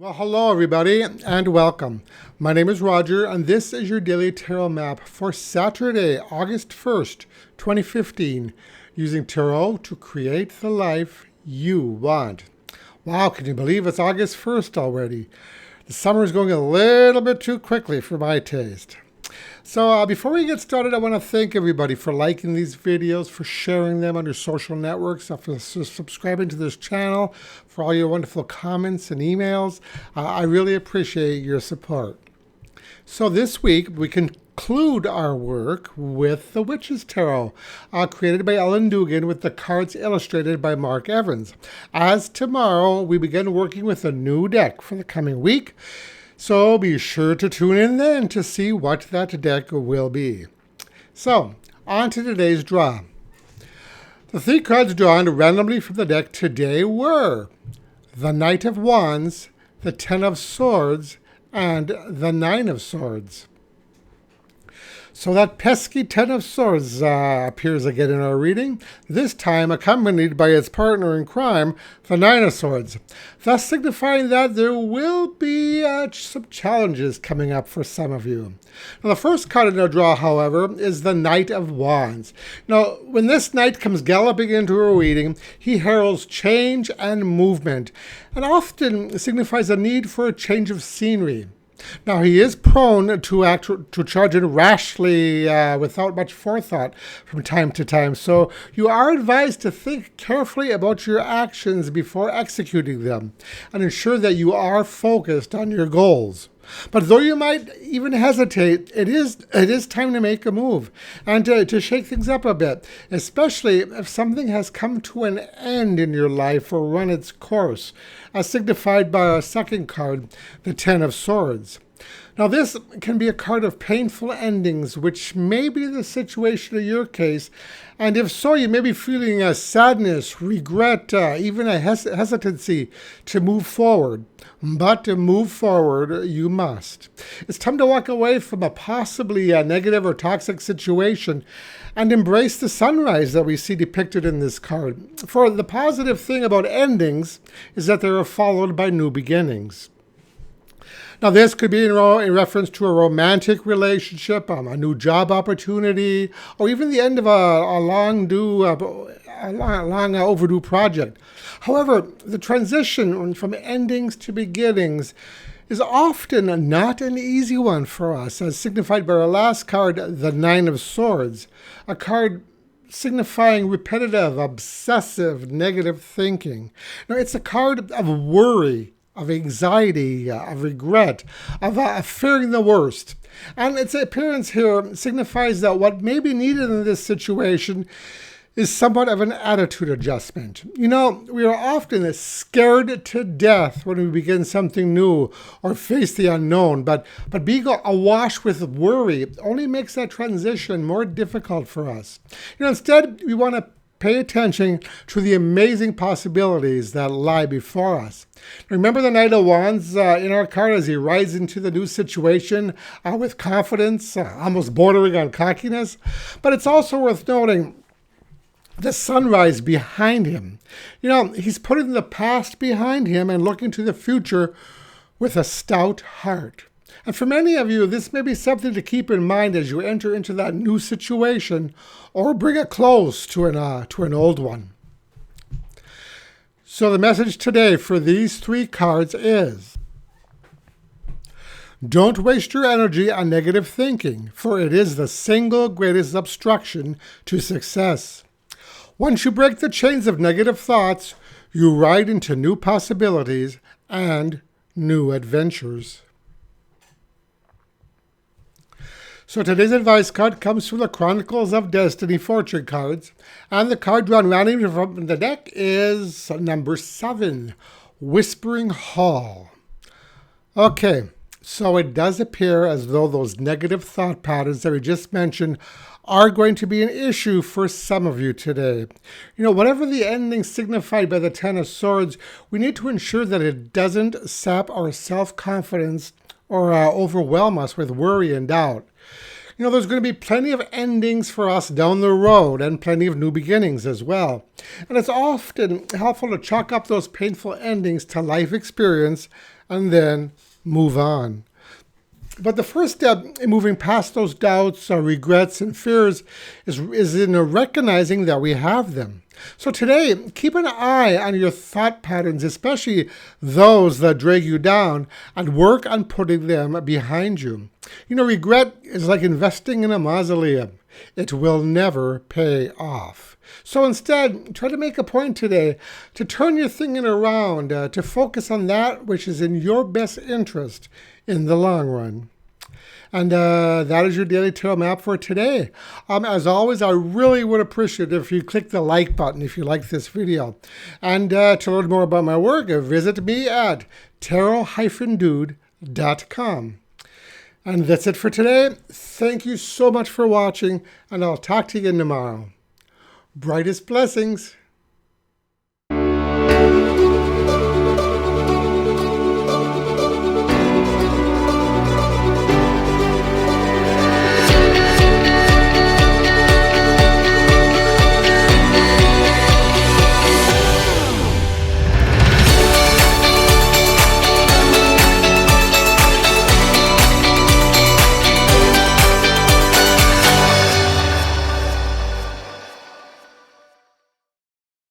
Well, hello everybody and welcome. My name is Roger and this is your daily tarot map for Saturday, August 1st, 2015, using tarot to create the life you want. Wow, can you believe it's August 1st already? The summer is going a little bit too quickly for my taste. So before we get started, I want to thank everybody for liking these videos, for sharing them on your social networks, for subscribing to this channel, for all your wonderful comments and emails. I really appreciate your support. So this week, we conclude our work with the Witch's Tarot, created by Dugan with the cards illustrated by Mark Evans. As tomorrow, we begin working with a new deck for the coming week. So be sure to tune in then to see what that deck will be. So, on to today's draw. The three cards drawn randomly from the deck today were the Knight of Wands, the Ten of Swords, and the Nine of Swords. So that pesky Ten of Swords appears again in our reading, this time accompanied by its partner in crime, the Nine of Swords, thus signifying that there will be some challenges coming up for some of you. Now, the first card in our draw, however, is the Knight of Wands. Now, when this knight comes galloping into a reading, he heralds change and movement, and often signifies a need for a change of scenery. Now, he is prone to charge in rashly without much forethought from time to time, so you are advised to think carefully about your actions before executing them and ensure that you are focused on your goals. But though you might even hesitate, it is time to make a move and to shake things up a bit, especially if something has come to an end in your life or run its course, as signified by our second card, the Ten of Swords. Now, this can be a card of painful endings, which may be the situation in your case, and if so, you may be feeling a sadness, regret, even a hesitancy to move forward. But to move forward, you must. It's time to walk away from a possibly negative or toxic situation and embrace the sunrise that we see depicted in this card. For the positive thing about endings is that they are followed by new beginnings. Now, this could be in reference to a romantic relationship, a new job opportunity, or even the end of a long overdue project. However, the transition from endings to beginnings is often not an easy one for us, as signified by our last card, the Nine of Swords, a card signifying repetitive, obsessive, negative thinking. Now, it's a card of worry, of anxiety, of regret, of fearing the worst. And its appearance here signifies that what may be needed in this situation is somewhat of an attitude adjustment. You know, we are often scared to death when we begin something new or face the unknown, but being awash with worry only makes that transition more difficult for us. You know, instead, we want to pay attention to the amazing possibilities that lie before us. Remember the Knight of Wands in our card as he rides into the new situation with confidence, almost bordering on cockiness. But it's also worth noting the sunrise behind him. You know, he's putting the past behind him and looking to the future with a stout heart. And for many of you, this may be something to keep in mind as you enter into that new situation or bring it close to an old one. So the message today for these three cards is: don't waste your energy on negative thinking, for it is the single greatest obstruction to success. Once you break the chains of negative thoughts, you ride into new possibilities and new adventures. So today's advice card comes from the Chronicles of Destiny fortune cards, and the card drawn randomly from the deck is number 7, Whispering Hall. Okay, so it does appear as though those negative thought patterns that we just mentioned are going to be an issue for some of you today. You know, whatever the ending signified by the Ten of Swords, we need to ensure that it doesn't sap our self-confidence or overwhelm us with worry and doubt. There's going to be plenty of endings for us down the road and plenty of new beginnings as well. And it's often helpful to chalk up those painful endings to life experience and then move on. But the first step in moving past those doubts or regrets and fears is in recognizing that we have them. So today, keep an eye on your thought patterns, especially those that drag you down, and work on putting them behind you. Regret is like investing in a mausoleum. It will never pay off. So instead, try to make a point today to turn your thinking around, to focus on that which is in your best interest in the long run. And that is your daily tarot map for today. As always, I really would appreciate it if you click the like button if you like this video. And to learn more about my work, visit me at tarot-dude.com. And that's it for today. Thank you so much for watching, and I'll talk to you again tomorrow. Brightest blessings.